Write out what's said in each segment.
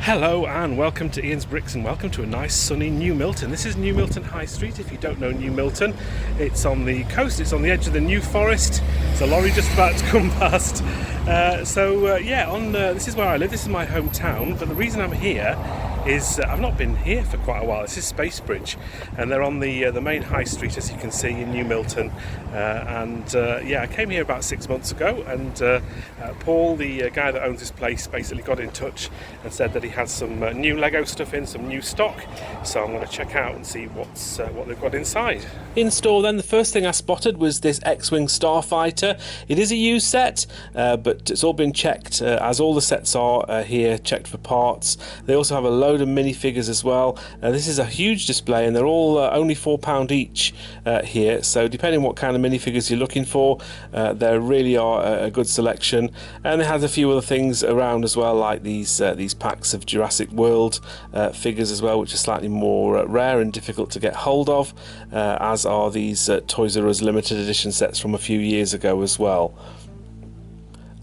Hello and welcome to Ian's Bricks and welcome to a nice sunny New Milton. This is New Milton High Street. If you don't know New Milton, it's on the coast, it's on the edge of the New Forest. There's a lorry just about to come past. This is where I live, this is my hometown, but the reason I'm here is I've not been here for quite a while. This is Spacebridge and they're on the main high street, as you can see, in New Milton. I came here about 6 months ago and Paul, the guy that owns this place, basically got in touch and said that he has some new Lego stuff in, some new stock. So I'm going to check out and see what they've got inside. In store then, the first thing I spotted was this X-Wing Starfighter. It is a used set, but it's all been checked, as all the sets are here, checked for parts. They also have a load of minifigures as well. This is a huge display and they're all only £4 each here, so depending on what kind of minifigures you're looking for, there really are a good selection. And it has a few other things around as well, like these packs of Jurassic World figures as well, which are slightly more rare and difficult to get hold of, as are these Toys R Us limited edition sets from a few years ago as well.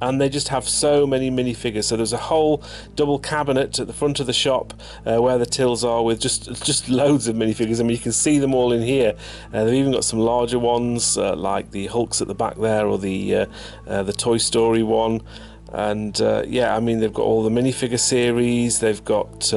And they just have so many minifigures. So there's a whole double cabinet at the front of the shop where the tills are, with just loads of minifigures. I mean, you can see them all in here. They've even got some larger ones like the Hulks at the back there, or the Toy Story one. And they've got all the minifigure series. They've got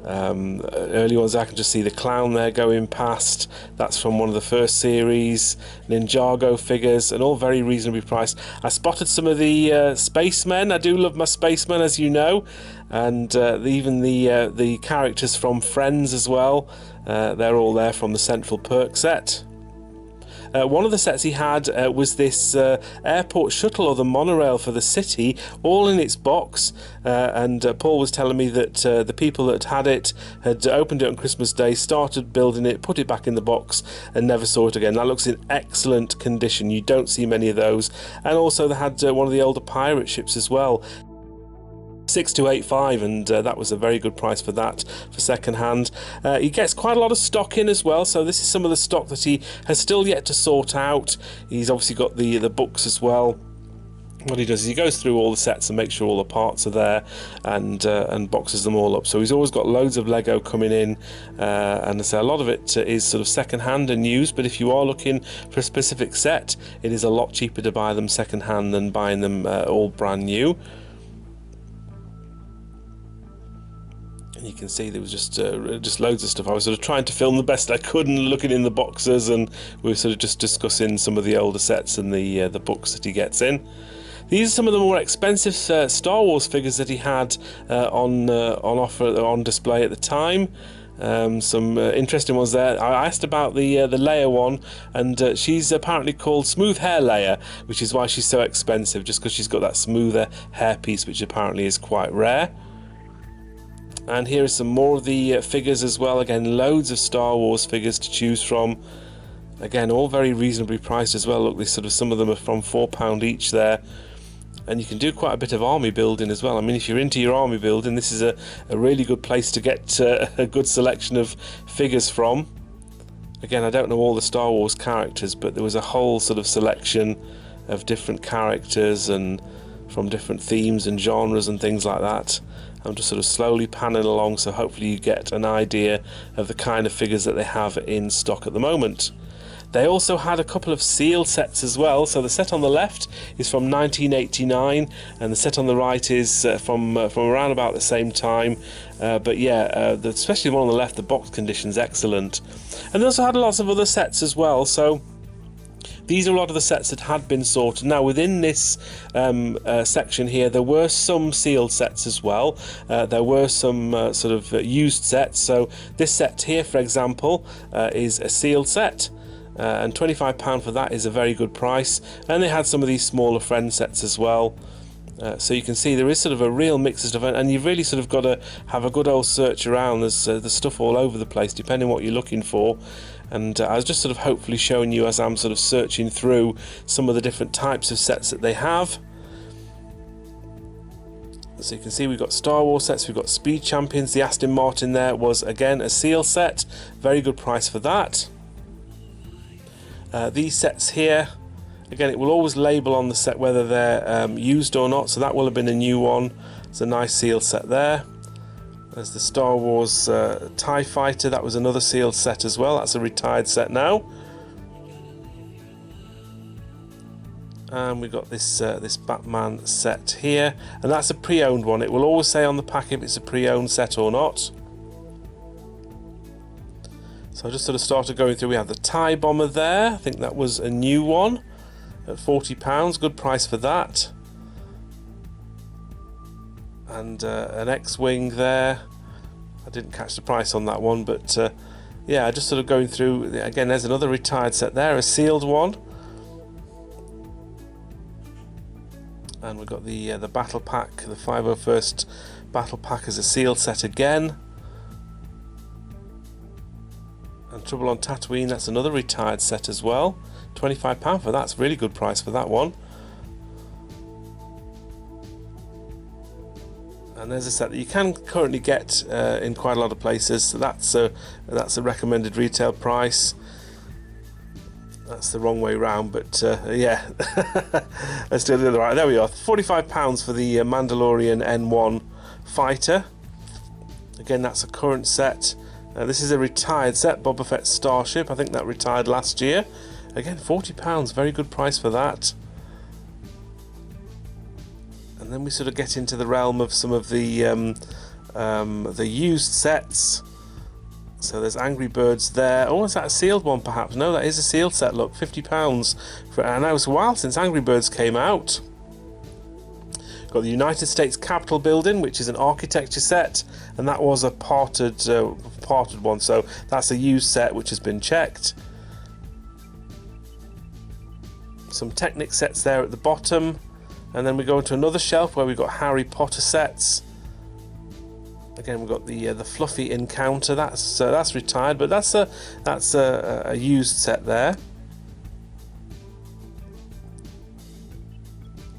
early ones. I can just see the clown there going past. That's from one of the first series. Ninjago figures, and all very reasonably priced. I spotted some of the spacemen. I do love my spacemen, as you know, and even the characters from Friends as well. They're all there from the Central Perk set. One of the sets he had was this airport shuttle, or the monorail for the city, all in its box, and Paul was telling me that the people that had it had opened it on Christmas Day, started building it, put it back in the box and never saw it again. That looks in excellent condition. You don't see many of those. And also they had one of the older pirate ships as well, 6285, and that was a very good price for that, for second hand. He gets quite a lot of stock in as well, so this is some of the stock that he has still yet to sort out. He's obviously got the books as well. What he does is he goes through all the sets and makes sure all the parts are there, and boxes them all up. So he's always got loads of Lego coming in, and I say a lot of it is sort of second hand and used, but if you are looking for a specific set, it is a lot cheaper to buy them second hand than buying them all brand new. You can see there was just loads of stuff. I was sort of trying to film the best I could and looking in the boxes, and we were sort of just discussing some of the older sets and the books that he gets in. These are some of the more expensive Star Wars figures that he had on offer, on display at the time. Some interesting ones there. I asked about the Leia one, and she's apparently called Smooth Hair Leia, which is why she's so expensive, just because she's got that smoother hairpiece, which apparently is quite rare. And here are some more of the figures as well. Again, loads of Star Wars figures to choose from. Again, all very reasonably priced as well. Look, this sort of, some of them are from £4 each there. And you can do quite a bit of army building as well. I mean, if you're into your army building, this is a really good place to get a good selection of figures from. Again, I don't know all the Star Wars characters, but there was a whole sort of selection of different characters and from different themes and genres and things like that. I'm just sort of slowly panning along, so hopefully you get an idea of the kind of figures that they have in stock at the moment. They also had a couple of sealed sets as well. So the set on the left is from 1989, and the set on the right is from around about the same time. Especially the one on the left, the box condition's excellent. And they also had lots of other sets as well. So these are a lot of the sets that had been sorted. Now, within this section here, there were some sealed sets as well. There were some used sets. So this set here, for example, is a sealed set. And £25 for that is a very good price. And they had some of these smaller friend sets as well. So you can see there is sort of a real mix of stuff, and you've really sort of got to have a good old search around. There's stuff all over the place depending on what you're looking for. And I was just sort of hopefully showing you as I'm sort of searching through some of the different types of sets that they have. So you can see we've got Star Wars sets, we've got Speed Champions. The Aston Martin there was again a seal set, very good price for that. These sets here, again, it will always label on the set whether they're used or not, so that will have been a new one. It's a nice seal set there. There's the Star Wars TIE Fighter. That was another sealed set as well. That's a retired set now. And we've got this this Batman set here, and that's a pre-owned one. It will always say on the pack if it's a pre-owned set or not. So I just sort of started going through. We have the TIE Bomber there. I think that was a new one at £40. Good price for that. And an X-Wing there. I didn't catch the price on that one, but yeah, just sort of going through. Again, there's another retired set there, a sealed one. And we've got the Battle Pack, the 501st Battle Pack as a sealed set again. And Trouble on Tatooine, that's another retired set as well. £25 for that. That's a really good price for that one. And there's a set that you can currently get in quite a lot of places. So that's a recommended retail price. That's the wrong way round, but yeah. Let's do the other right. There we are. £45 for the Mandalorian N1 fighter. Again, that's a current set. This is a retired set, Boba Fett Starship. I think that retired last year. Again, £40. Very good price for that. And then we sort of get into the realm of some of the used sets. So there's Angry Birds there. Oh, is that a sealed one perhaps? No, that is a sealed set. Look, £50. I know it's a while since Angry Birds came out. Got the United States Capitol building, which is an architecture set, and that was a parted one. So that's a used set which has been checked. Some Technic sets there at the bottom, and then we go into another shelf where we've got Harry Potter sets. Again, we've got the Fluffy Encounter. That's retired, but that's a used set there.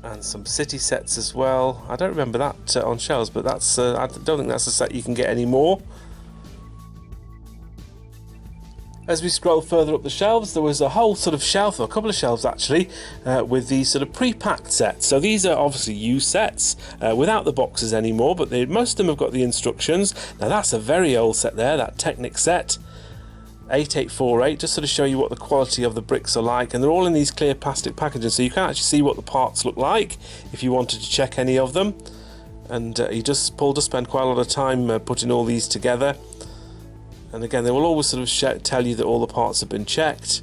And some City sets as well. I don't remember that on shelves, but that's I don't think that's a set you can get anymore. As we scroll further up the shelves, there was a whole sort of shelf, or a couple of shelves actually, with these sort of pre-packed sets. So these are obviously used sets without the boxes anymore, but most of them have got the instructions. Now that's a very old set there, that Technic set, 8848, just sort of show you what the quality of the bricks are like, and they're all in these clear plastic packaging, so you can actually see what the parts look like if you wanted to check any of them. And Paul does spend quite a lot of time putting all these together. And again, they will always sort of tell you that all the parts have been checked.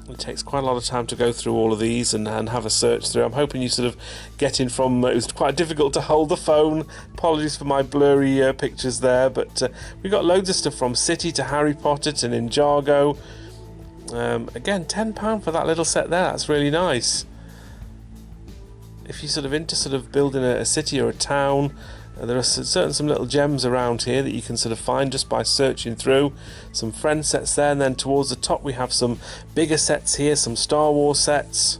It takes quite a lot of time to go through all of these and have a search through. I'm hoping you sort of get in from... it was quite difficult to hold the phone. Apologies for my blurry pictures there. But we got loads of stuff from City to Harry Potter to Ninjago. Again, £10 for that little set there. That's really nice. If you're sort of into sort of building a city or a town... there are some little gems around here that you can sort of find just by searching through. Some friend sets there, and then towards the top we have some bigger sets here, some Star Wars sets.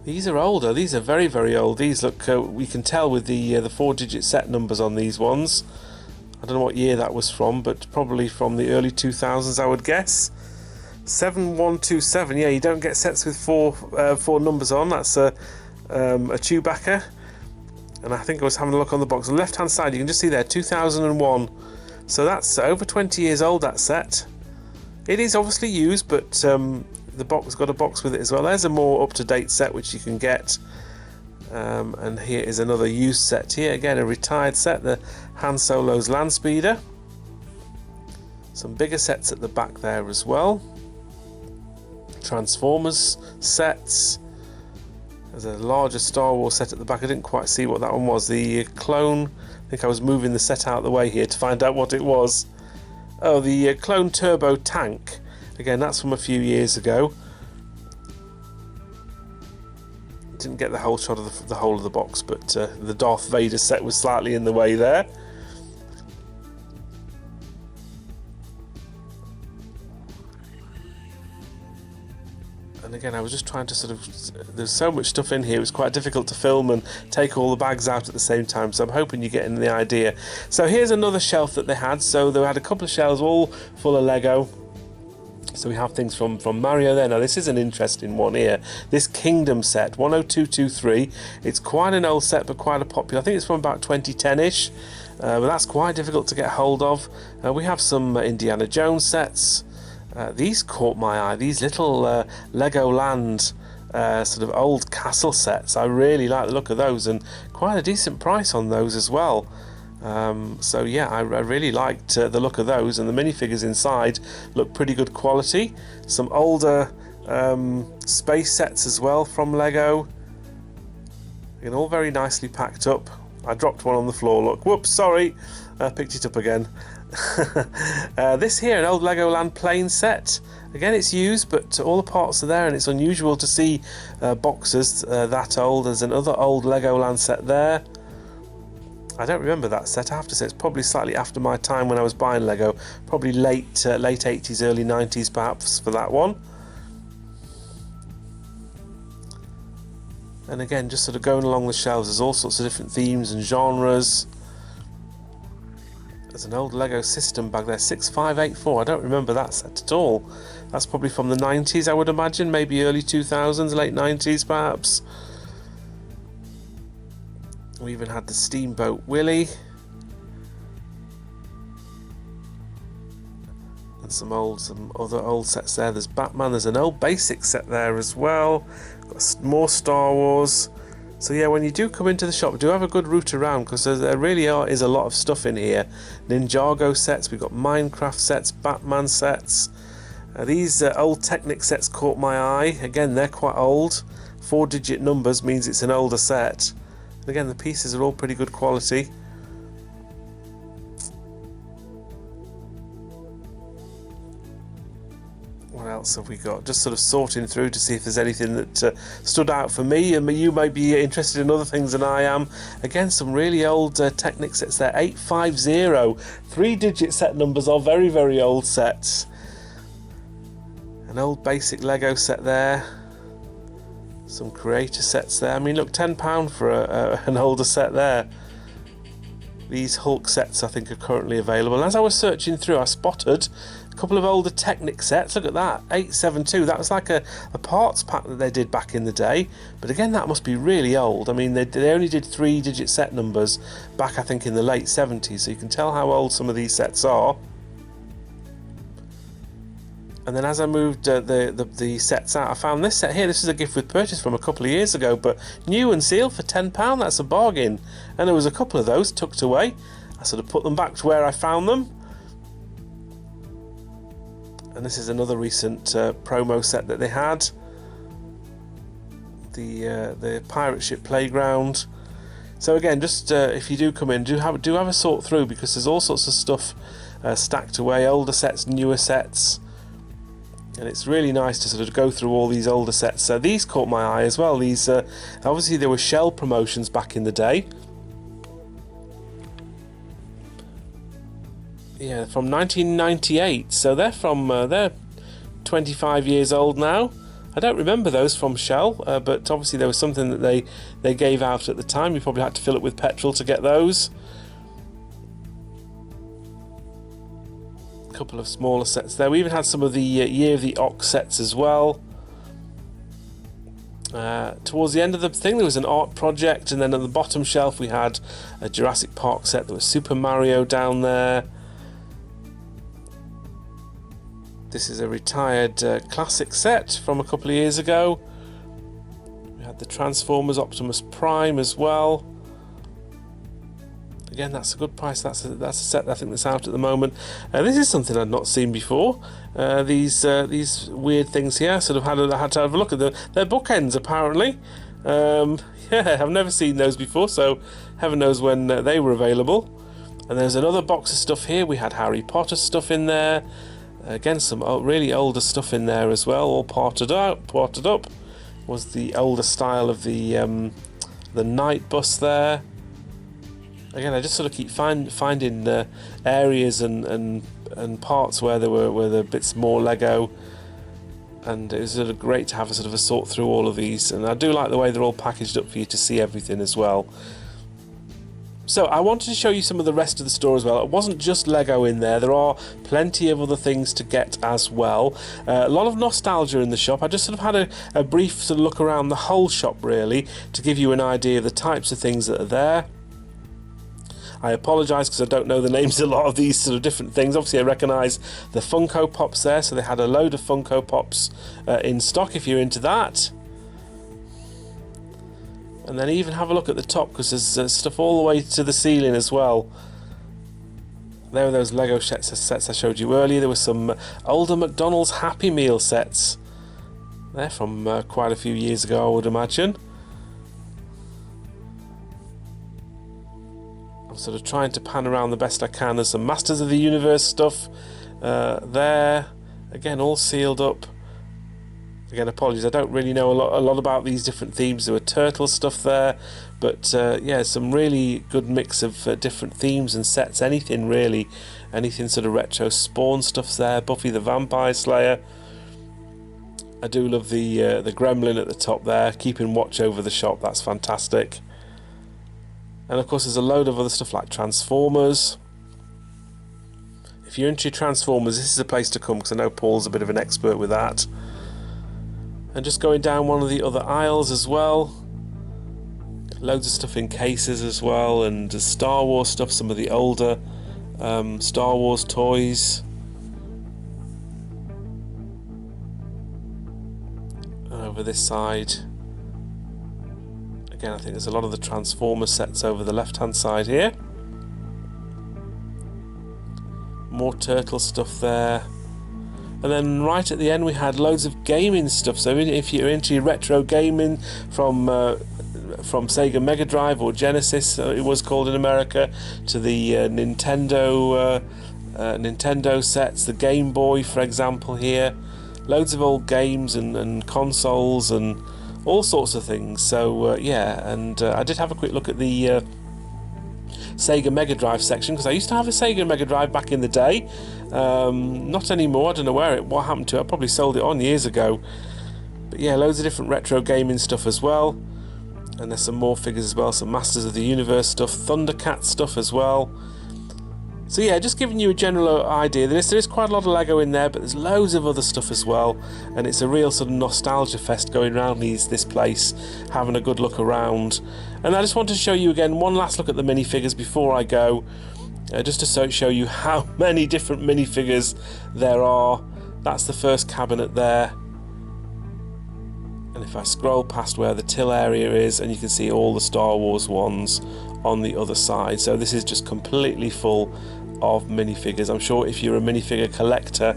These are older, these are very, very old. These look, we can tell with the 4-digit set numbers on these ones. I don't know what year that was from, but probably from the early 2000s I would guess. 7127, yeah, you don't get sets with four numbers on. That's a Chewbacca, and I think I was having a look on the box. On the left hand side you can just see there 2001, so that's over 20 years old, that set. It is obviously used, but the box got a box with it as well. There's a more up-to-date set which you can get, and here is another used set here, again a retired set, the Han Solo's Landspeeder. Some bigger sets at the back there as well. Transformers sets. There's a larger Star Wars set at the back. I didn't quite see what that one was. The Clone, I think I was moving the set out of the way here to find out what it was. Oh, the Clone Turbo Tank. Again, that's from a few years ago. Didn't get the whole shot of the whole of the box, but the Darth Vader set was slightly in the way there. And again, I was just trying to sort of... there's so much stuff in here, it was quite difficult to film and take all the bags out at the same time, so I'm hoping you're getting the idea. So here's another shelf that they had. So they had a couple of shelves all full of Lego. So we have things from Mario there. Now this is an interesting one here. This Kingdom set, 10223. It's quite an old set, but quite a popular. I think it's from about 2010-ish. But that's quite difficult to get hold of. We have some Indiana Jones sets. These caught my eye. These little Legoland sort of old castle sets. I really like the look of those, and quite a decent price on those as well. So yeah, I really liked the look of those, and the minifigures inside look pretty good quality. Some older space sets as well from Lego, and all very nicely packed up. I dropped one on the floor, look, whoops, sorry, picked it up again. This here, an old Legoland plane set. Again, it's used, but all the parts are there, and it's unusual to see boxes that old. There's another old Legoland set there. I don't remember that set, I have to say. It's probably slightly after my time when I was buying Lego. Probably late 80s, early 90s perhaps for that one. And again, just sort of going along the shelves, there's all sorts of different themes and genres. There's an old Lego system bag there, 6584. I don't remember that set at all. That's probably from the 90s, I would imagine. Maybe early 2000s, late 90s perhaps. We even had the Steamboat Willie, and some other old sets there. There's Batman. There's an old basic set there as well. Got more Star Wars. So yeah, when you do come into the shop, do have a good route around, because there really is a lot of stuff in here. Ninjago sets. We've got Minecraft sets, Batman sets. These old Technic sets caught my eye. Again, they're quite old. 4-digit numbers means it's an older set. And again, the pieces are all pretty good quality. What else have we got? Just sort of sorting through to see if there's anything that stood out for me, and you might be interested in other things than I am. Again, some really old Technic sets there. 850. 3-digit set numbers are very, very old sets. An old basic Lego set there. Some creator sets there. I mean, look, £10 for an older set there. These Hulk sets, I think, are currently available. And as I was searching through, I spotted a couple of older Technic sets. Look at that, 872. That was like a parts pack that they did back in the day. But again, that must be really old. I mean, they only did 3-digit set numbers back, I think, in the late 70s. So you can tell how old some of these sets are. And then as I moved the sets out, I found this set here. This is a gift with purchase from a couple of years ago, but new and sealed for £10. That's a bargain. And there was a couple of those tucked away. I sort of put them back to where I found them. And this is another recent promo set that they had. The pirate ship playground. So again, just if you do come in, do have a sort through, because there's all sorts of stuff stacked away. Older sets, newer sets. And it's really nice to sort of go through all these older sets. So these caught my eye as well. These obviously there were Shell promotions back in the day. Yeah, from 1998. So they're 25 years old now. I don't remember those from Shell, but obviously there was something that they gave out at the time. You probably had to fill it with petrol to get those. Couple of smaller sets there. We even had some of the Year of the Ox sets as well. Towards the end of the thing, there was an art project, and then at the bottom shelf we had a Jurassic Park set. There was Super Mario down there. This is a retired classic set from a couple of years ago. We had the Transformers Optimus Prime as well. Again, that's a good price. That's a set I think that's out at the moment. This is something I'd not seen before. These weird things here. Sort of had to have a look at them. They're bookends apparently. Yeah, I've never seen those before. So heaven knows when they were available. And there's another box of stuff here. We had Harry Potter stuff in there. Again, some really older stuff in there as well. All parted up. Was the older style of the night bus there. Again, I just sort of keep finding areas and parts where there were bits more Lego, and it was sort of great to have a sort of a sort through all of these. And I do like the way they're all packaged up for you to see everything as well. So I wanted to show you some of the rest of the store as well. It wasn't just Lego in there. There are plenty of other things to get as well. A lot of nostalgia in the shop. I just sort of had a brief sort of look around the whole shop really to give you an idea of the types of things that are there. I apologise because I don't know the names of a lot of these sort of different things. Obviously I recognise the Funko Pops there, so they had a load of Funko Pops in stock if you're into that. And then even have a look at the top because there's stuff all the way to the ceiling as well. There were those Lego sets I showed you earlier. There were some older McDonald's Happy Meal sets. They're from quite a few years ago, I would imagine. I'm sort of trying to pan around the best I can. There's some Masters of the Universe stuff there. Again, all sealed up. Again, apologies, I don't really know a lot about these different themes. There were turtle stuff there, but yeah, some really good mix of different themes and sets. Anything really, anything sort of retro. Spawn stuff's there. Buffy the Vampire Slayer. I do love the gremlin at the top there, keeping watch over the shop. That's fantastic. And of course, there's a load of other stuff like Transformers. If you're into Transformers, this is a place to come because I know Paul's a bit of an expert with that. And just going down one of the other aisles as well, loads of stuff in cases as well, and Star Wars stuff, some of the older Star Wars toys. And over this side, again, I think there's a lot of the Transformer sets over the left hand side here. More turtle stuff there. And then right at the end we had loads of gaming stuff. So if you're into retro gaming from Sega Mega Drive or Genesis, it was called in America, to the Nintendo sets, the Game Boy, for example, here. Loads of old games and consoles and all sorts of things. So yeah, and I did have a quick look at the Sega Mega Drive section because I used to have a Sega Mega Drive back in the day. Not anymore. I don't know what happened to it. I probably sold it on years ago. But yeah, loads of different retro gaming stuff as well. And there's some more figures as well, some Masters of the Universe stuff, Thundercat stuff as well. So yeah, just giving you a general idea. There is quite a lot of Lego in there, but there's loads of other stuff as well. And it's a real sort of nostalgia fest going around this place, having a good look around. And I just want to show you again one last look at the minifigures before I go. Just to show you how many different minifigures there are. That's the first cabinet there. And if I scroll past where the till area is, and you can see all the Star Wars ones on the other side. So this is just completely full of minifigures. I'm sure if you're a minifigure collector,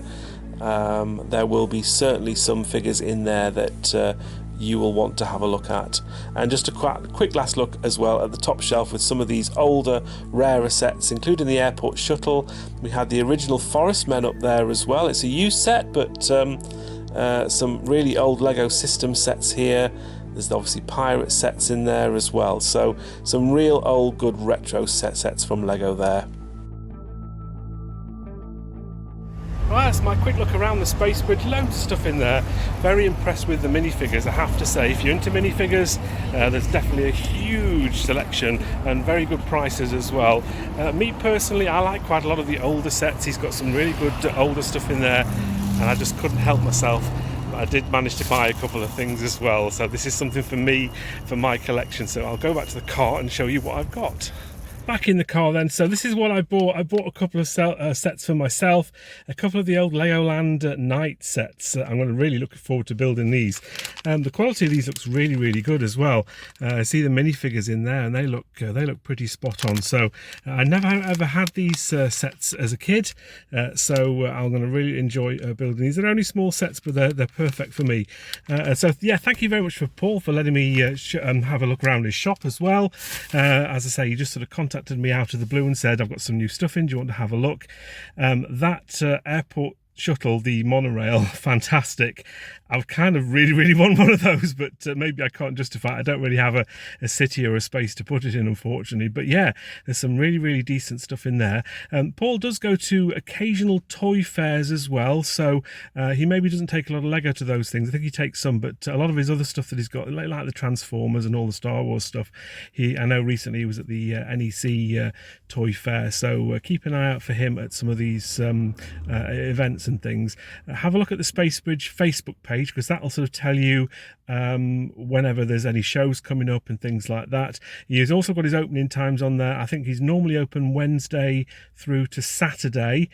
there will be certainly some figures in there that you will want to have a look at. And just a quick last look as well at the top shelf with some of these older, rarer sets, including the airport shuttle. We had the original Forest Men up there as well. It's a used set, but some really old Lego system sets here. There's obviously pirate sets in there as well. So some real old good retro sets from Lego there. Well, that's my quick look around the Spacebridge. Loads of stuff in there. Very impressed with the minifigures, I have to say. If you're into minifigures, there's definitely a huge selection and very good prices as well. Me personally, I like quite a lot of the older sets. He's got some really good older stuff in there, and I just couldn't help myself. But I did manage to buy a couple of things as well. So this is something for me, for my collection. So I'll go back to the car and show you what I've got. Back in the car then, so this is what I bought. I bought a couple of sets for myself, a couple of the old Legoland night sets. I'm going to really look forward to building these. The quality of these looks really, really good as well. I see the minifigures in there, and they look pretty spot on. So I never ever had these sets as a kid, so I'm going to really enjoy building these. They're only small sets, but they're perfect for me. So yeah, thank you very much for Paul for letting me have a look around his shop as well. As I say, he just sort of contacted me out of the blue and said, I've got some new stuff in, do you want to have a look? That airport Shuttle, the monorail, fantastic. I kind of really want one of those, but maybe I can't justify it. I don't really have a city or a space to put it in, unfortunately. But yeah, there's some really decent stuff in there. Paul does go to occasional toy fairs as well, so he maybe doesn't take a lot of Lego to those things. I think he takes some, but a lot of his other stuff that he's got, like the Transformers and all the Star Wars stuff, I know recently he was at the NEC toy fair, so keep an eye out for him at some of these events and things. Have a look at the Spacebridge Facebook page, because that'll sort of tell you whenever there's any shows coming up and things like that. He's also got his opening times on there. I think he's normally open Wednesday through to Saturday,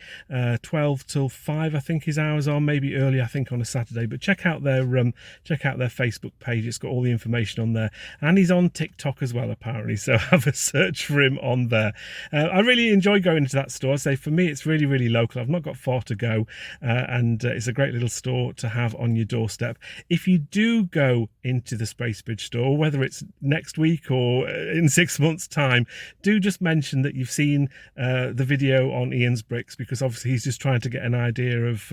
12 till 5 I think his hours are, maybe early I think on a Saturday, but check out their Facebook page. It's got all the information on there, and he's on TikTok as well apparently, so have a search for him on there. I really enjoy going into that store. I say for me it's really local. I've not got far to go, and it's a great little store to have on your doorstep. If you do go into the Spacebridge store, whether it's next week or in 6 months time, do just mention that you've seen the video on Ian's bricks, because obviously he's just trying to get an idea of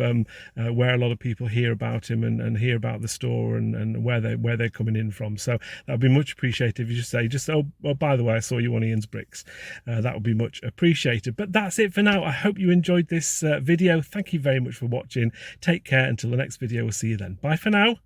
where a lot of people hear about him and hear about the store and where they're coming in from. So that would be much appreciated if you just say, oh by the way, I saw you on Ian's bricks. That would be much appreciated. But that's it for now. I hope you enjoyed this video. Thank you very much for watching. Take care until the next video. We'll see you then. Bye for now.